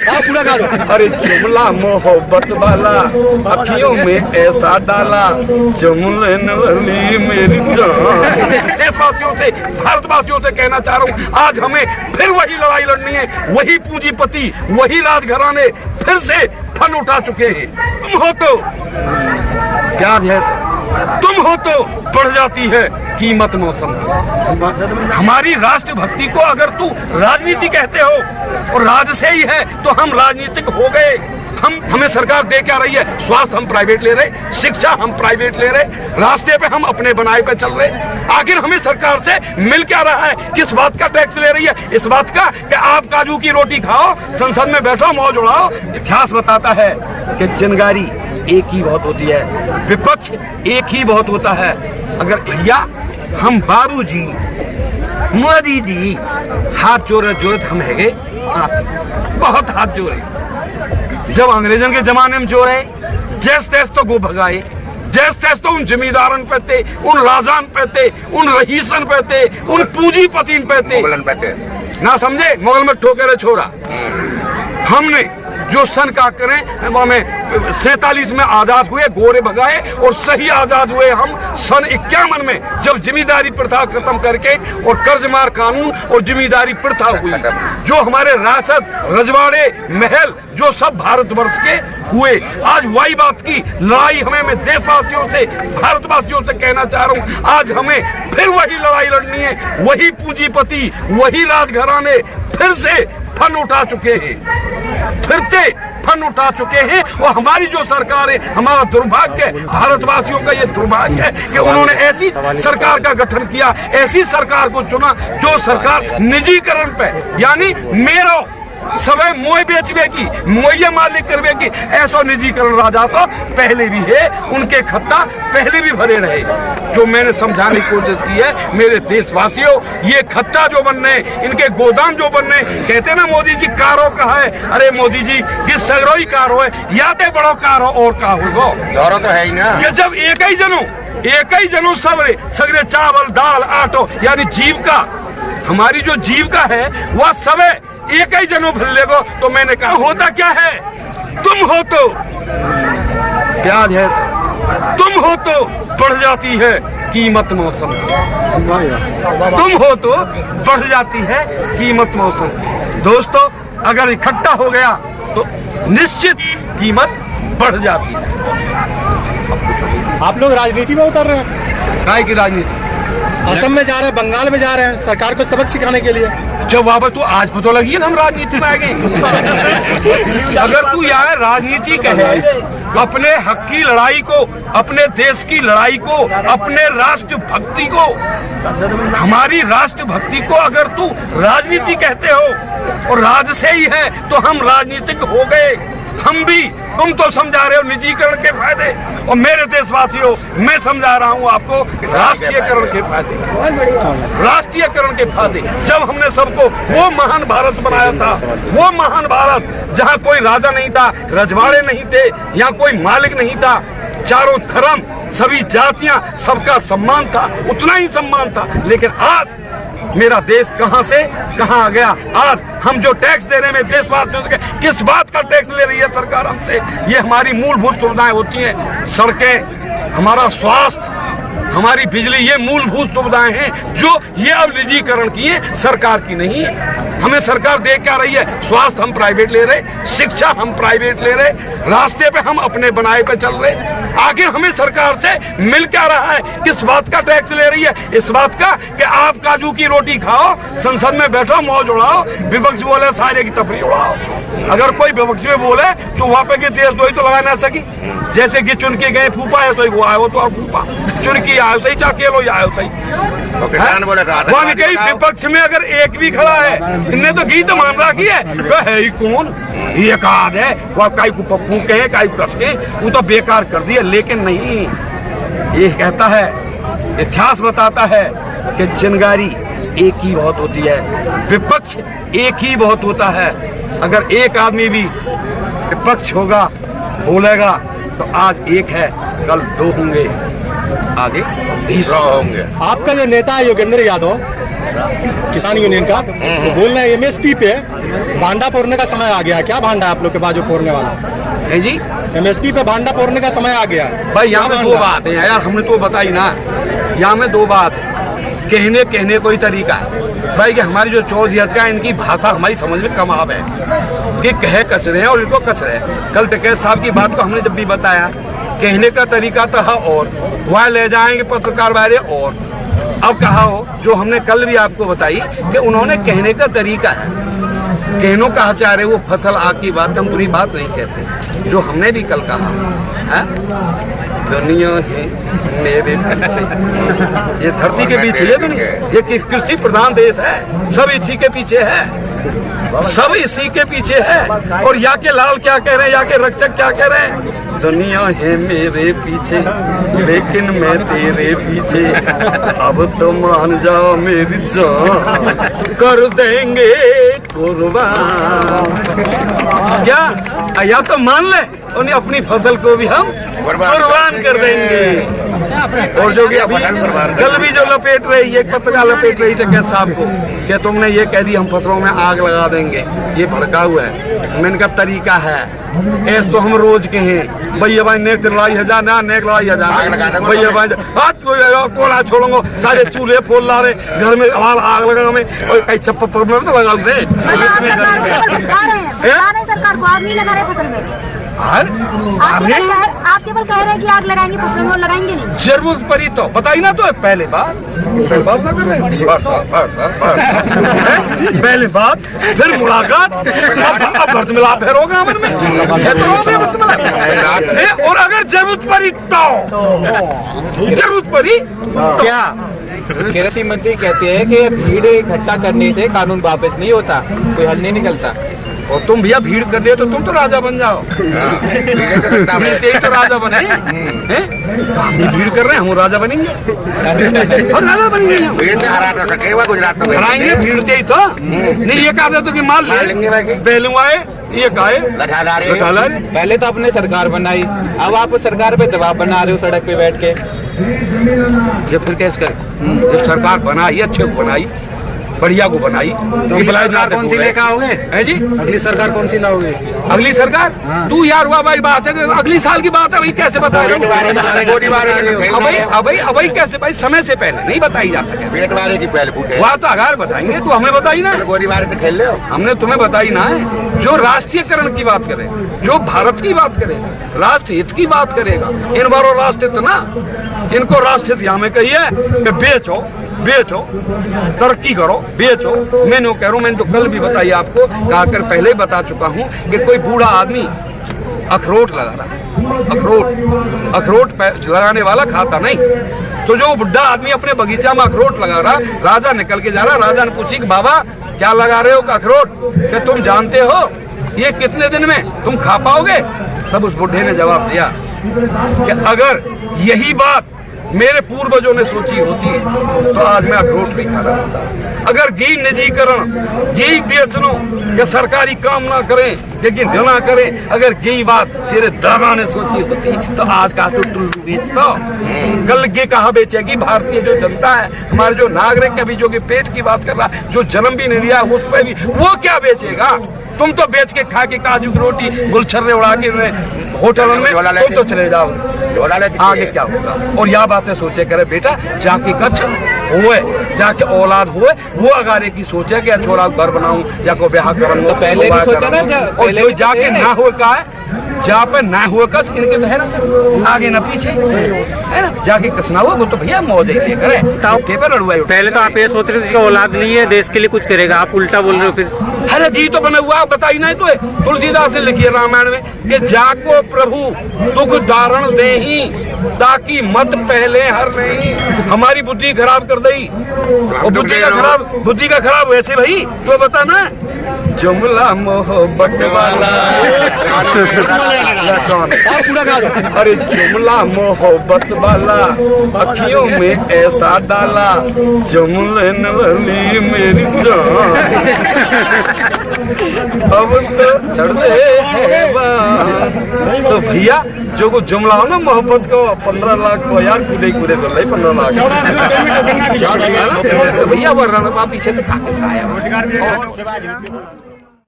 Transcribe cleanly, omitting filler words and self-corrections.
पूरा गा दो। अरे जुमला मोहब्बत वाला अखियों में ऐसा डाला जुमले नली मेरी जान। देशवासियों से, भारतवासियों से कहना चाह रहा हूँ, आज हमें फिर वही लड़ाई लड़नी है। वही पूंजीपति, वही राजघराने फिर से फन उठा चुके हैं। तुम हो तो प्याज है, तुम हो तो बढ़ जाती है कीमत मौसम की। हमारी राष्ट्रभक्ति को अगर तू राजनीति कहते हो और राज से ही है तो हम राजनीतिक हो गए। हमें सरकार दे क्या रही है? स्वास्थ्य हम प्राइवेट ले रहे, शिक्षा हम प्राइवेट ले रहे, रास्ते पे हम अपने बनाए पे चल रहे। आखिर हमें सरकार से मिल क्या रहा है? किस बात का टैक्स ले रही है? इस बात का कि आप काजू की रोटी खाओ, संसद में बैठो, मौज उड़ाओ। इतिहास बताता है कि चिंगारी एक ही बहुत होती है, विपक्ष एक ही बहुत होता है। अगर भैया हम बाबूजी, मोदी जी हाथ जोड़े हम हैगे, बहुत हाथ जोड़े। जब अंग्रेजन के जमाने में जोड़े, जैस तैस तो गो भगाए, जैस तैस तो उन जमींदारन पे थे, उन राजान पे थे, उन रईसन पे थे, उन पूंजीपतिन पे थे, ना समझे? मुगल में ठोकरे छोड़ा। हमने जो सन का करें, हमें 47 में आजाद हुए, गोरे भगाए और सही आजाद हुए हम सन 51 में, जब जिम्मेदारी प्रथा खत्म करके और कर्जमार कानून और जिम्मेदारी प्रथा हुई। जो हमारे रासद, रजवाड़े, महल जो सब भारतवर्ष के हुए। आज वही बात की लड़ाई हमें, मैं देशवासियों से, भारतवासियों से कहना चाह रहा हूँ, आज हमें फिर वही लड़ाई लड़नी है। वही पूंजीपति, वही राजघराने फिर से फन उठा चुके हैं, फिरते फन उठा चुके हैं। और हमारी जो सरकार है, हमारा दुर्भाग्य, भारतवासियों का ये दुर्भाग्य है कि उन्होंने ऐसी सरकार का गठन किया, ऐसी सरकार को चुना जो सरकार निजीकरण पे, यानी मेरो सबे मोय बेचवेगी, मोये मालिक करवेगी, ऐसा निजीकरण राजा तो पहले भी है, उनके खत्ता पहले भी भरे रहे। जो मैंने समझाने की कोशिश की है मेरे देशवासियों, ये खत्ता जो बनने, इनके गोदाम जो बनने, कहते ना मोदी जी कारो कहा है, अरे मोदी जी ये सगरो ही कारो है, या तो बड़ो कारो और का होगो तो है ही ना। ये जब एक ही जनों सगरे चावल, दाल, आटो, यानी जीविका, हमारी जो जीविका है वह सबे एक ही जनों भल्ले को। तो मैंने कहा होता क्या है? तुम हो तो प्याज है, तुम हो तो बढ़ जाती है कीमत मौसम की। तुम हो तो बढ़ जाती है कीमत मौसम की। दोस्तों, अगर इकट्ठा हो गया तो निश्चित कीमत बढ़ जाती है। आप लोग राजनीति में उतर रहे हैं? काय की राजनीति? असम में जा रहे हैं, बंगाल में जा रहे हैं, सरकार को सबक सिखाने के लिए। जब वहां पर तो आज पता लगी है हम राजनीति में आ गए। अगर तू यहाँ राजनीति कहे, अपने हक की लड़ाई को, अपने देश की लड़ाई को, अपने राष्ट्रभक्ति को, हमारी राष्ट्रभक्ति को अगर तू राजनीति कहते हो और राज से ही है तो हम राजनीतिक हो गए। हम भी, तुम तो समझा रहे हो निजीकरण के फायदे, और मेरे देशवासियों मैं समझा रहा हूँ आपको राष्ट्रीयकरण के फायदे, राष्ट्रीयकरण के फायदे। जब हमने सबको वो महान भारत बनाया था, वो महान भारत जहाँ कोई राजा नहीं था, रजवाड़े नहीं थे, यहाँ कोई मालिक नहीं था, चारों धर्म, सभी जातियां, सबका सम्मान था, उतना ही सम्मान था। लेकिन आज मेरा देश कहां से कहां आ गया। आज हम जो टैक्स दे रहे हैं देशवासियों से, किस बात का टैक्स ले रही है सरकार हमसे? ये हमारी मूलभूत सुविधाएं होती हैं, सड़कें, हमारा स्वास्थ्य, हमारी बिजली, ये मूलभूत सुविधाएं हैं जो ये अब निजीकरण की है, सरकार की नहीं है। हमें सरकार दे क्या रही है? स्वास्थ्य हम प्राइवेट ले रहे, शिक्षा हम प्राइवेट ले रहे, रास्ते पे हम अपने बनाए पे चल रहे। आखिर हमें सरकार से मिल क्या रहा है? किस बात का टैक्स ले रही है? इस बात का कि आप काजू की रोटी खाओ, संसद में बैठो, मौज उड़ाओ, विपक्ष बोले सारे की तफरी उड़ाओ। अगर कोई विपक्ष में बोले तो वहाँ पे देश दो ही तो लगा ना सकी। जैसे कि चुन के गए फूफा है तो वो आयो तो और फूफा, चुन के आयो सही, चाकेलो आयो सही। विपक्ष में अगर एक भी खड़ा है, इनने तो गीत मान रखी है, है ही कौन? ये कहा है वह काई को पप्पू कहे, काई को कस के, वो तो बेकार कर दिया। लेकिन नहीं, ये कहता है, इतिहास बताता है कि चिंगारी एक ही बहुत होती है, विपक्ष एक ही बहुत होता है। अगर एक आदमी भी विपक्ष होगा, बोलेगा तो आज एक है, कल दो होंगे, आगे 20 होंगे। आपका जो नेता है योगेंद्र यादव, किसान यूनियन का, वो बोल रहे हैं MSP पे भांडा फोड़ने का समय आ गया है। क्या भांडा आप लोग के पास जो फोड़ने वाला है जी? एमएसपी पे भांडा फोड़ने का समय आ गया है। भाई यहाँ में दो बात है यार, हमने तो बताई ना, यहाँ में दो बात है। कहने कोई तरीका है भाई कि हमारी जो चौधरी का इनकी भाषा हमारी समझ में कम आवे है कि कहे कस रहे हैं और इनको कस रहे हैं। कल टिकैत साहब की बात को हमने जब भी बताया, कहने का तरीका तो है और वहाँ ले जाएंगे पत्रकार बारे, और अब कहा हो जो हमने कल भी आपको बताई कि उन्होंने कहने का तरीका है, कहनों का चाह रहे वो फसल आग की बात, हम बुरी बात नहीं कहते। जो हमने भी कल कहा है, दुनिया है मेरे पीछे, ये धरती के पीछे है दुनिया, ये कृषि प्रधान देश है, सब इसी के पीछे है, सब इसी के पीछे है। और या के लाल क्या कह रहे हैं, या के रक्षक क्या कह रहे हैं, दुनिया है मेरे पीछे लेकिन मैं तेरे पीछे, अब तो मान जाओ मेरी जान, कर देंगे कुर्बान। क्या या तो मान ले और अपनी फसल को भी हम कुर्बान कर देंगे। और जो कि अभी कल भी जो लपेट रही है, पत्रकार लपेट रही टिकैत साहब को कि तुमने ये कह दी हम फसलों में आग लगा देंगे, ये भड़का हुआ है। मैंने का तरीका है ऐसे तो हम रोज के हैं, भैया भाई नेक लड़ाई हजार ना नेक लड़ाई हजार, भैया भाई हाथ कोला छोड़ो, सारे चूल्हे फोल ला रहे, घर में आग लगा में कई चप्पल में तो लगा दे। सरकार को आग नहीं लगा रहे फसल में, आप केवल कह रहे हैं कि आग लगाएंगे फसलों में, लगाएंगे नहीं। जरूरत पड़ी तो बताई ना, तो पहले बात ना कर रहे, पहले बात फिर मुलाकात, अब भर्त मिलाप है रोगा मन में, और अगर जरूरत पड़ी तो जरूरत पड़ी तो क्या कृषि मंत्री कहते हैं कि भीड़ इकट्ठा करने से कानून वापस नहीं होता, कोई हल नहीं निकलता। और तुम भैया भीड़ कर रहे हो तो तुम तो राजा बन जाओ, तो राजा बने भीड़ कर रहे हैं, हम राजा बनेंगे और राजा बनेंगे, हराएंगे भीड़ चाहिए तो नहीं। ये कहा तो कि माल लेंगे पहलू आए, ये गाय पहले तो आपने सरकार बनाई, अब आप सरकार पे दबाव बना रहे हो सड़क पे बैठ के। जब फिर कैसे करें, जब सरकार बनाई अच्छे को बनाई, बढ़िया को बनाई, तो सरकार कौन सी लेकर आओगे? है जी, अगली सरकार कौन सी लाओगे? अगली सरकार तू यार हुआ भाई बात है, अगली साल की बात है भाई, कैसे बता रहे हो भाई कैसे भाई, समय से पहले नहीं बताई जा सके, वहाँ तो अगर बताएंगे तो हमें बताई ना, खेल ले, हमने तुम्हें बताई ना है। जो राष्ट्रीयकरण की बात करे, जो भारत की बात करे, राष्ट्र हित की बात करेगा, इन बारों राष्ट्र हित ना, इनको राष्ट्र हित यहाँ में कहिए कि बेचो तरक्की करो, बेचो। मैं नो कह रहा हूँ, मैंने तो कल भी बताई आपको, कहकर पहले ही बता चुका हूँ कि कोई बूढ़ा आदमी अखरोट लगा रहा, अखरोट लगाने वाला खाता नहीं, तो जो बुढ़ा आदमी अपने बगीचा में अखरोट लगा रहा, राजा निकल के जा रहा, राजा ने पूछी कि बाबा क्या लगा रहे हो अखरोट, कि तुम जानते हो ये कितने दिन में तुम खा पाओगे? तब उस बुढ़े ने जवाब दिया कि अगर यही बात मेरे पूर्वजों ने सोची होती तो आज मैं अखरोट नहीं खा रहा होता। अगर घी निजीकरण, घी बेचनो कि सरकारी काम ना करें लेकिन ना करें, अगर घी बात तेरे दादा ने सोची होती तो आज का तो टुल्लू बेचता, कल ये कहा बेचेगी भारतीय जो जनता है, हमारे जो नागरिक अभी जो कि पेट की बात कर रहा, जो जन्म भी नहीं लिया उस पर भी वो क्या बेचेगा? तुम तो बेच के खा के काजू की रोटी गुलछर्रे उड़ा के होटल में तुम तो चले जाओ, आगे क्या होगा? और यह बातें सोचे करे बेटा, जाके कच्छ हुए, जाके औलाद हुए, वो अगारे की सोचे कि छोड़ा घर बनाऊं या को ब्याह करूं, तो पहले नहीं सोचा ना, और जो जाके ना हुए का है, जहाँ पे ना हुए कच इनके तो है ना, आगे ना पीछे है ना, जाके कच ना हुआ वो तो भैया मौज ही करे, पहले तो आप ये सोच रहे थे जिसका औलाद नहीं है देश के लिए कुछ करेगा, आप उल्टा बोल रहे हो फिर। अरे घी तो बना हुआ बताई नहीं तो तुलसीदास ने लिखी है रामायण में कि जाको प्रभु दुख धारण दे ही ताकि मत पहले हर नहीं। हमारी बुद्धि खराब कर दी, और बुद्धि का खराब वैसे भाई तो बता ना, जुमला मोहब्बत वाला अरे जुमला मोहब्बत वाला अखियों में ऐसा डाला, जुमले नली मेरी जान अब तो चढ़ दे। तो भैया जो को जुमला हो ना मोहब्बत को 15 लाख को यार कूदे कर ले 15 लाख भैया वर्णन पीछे से काके आया।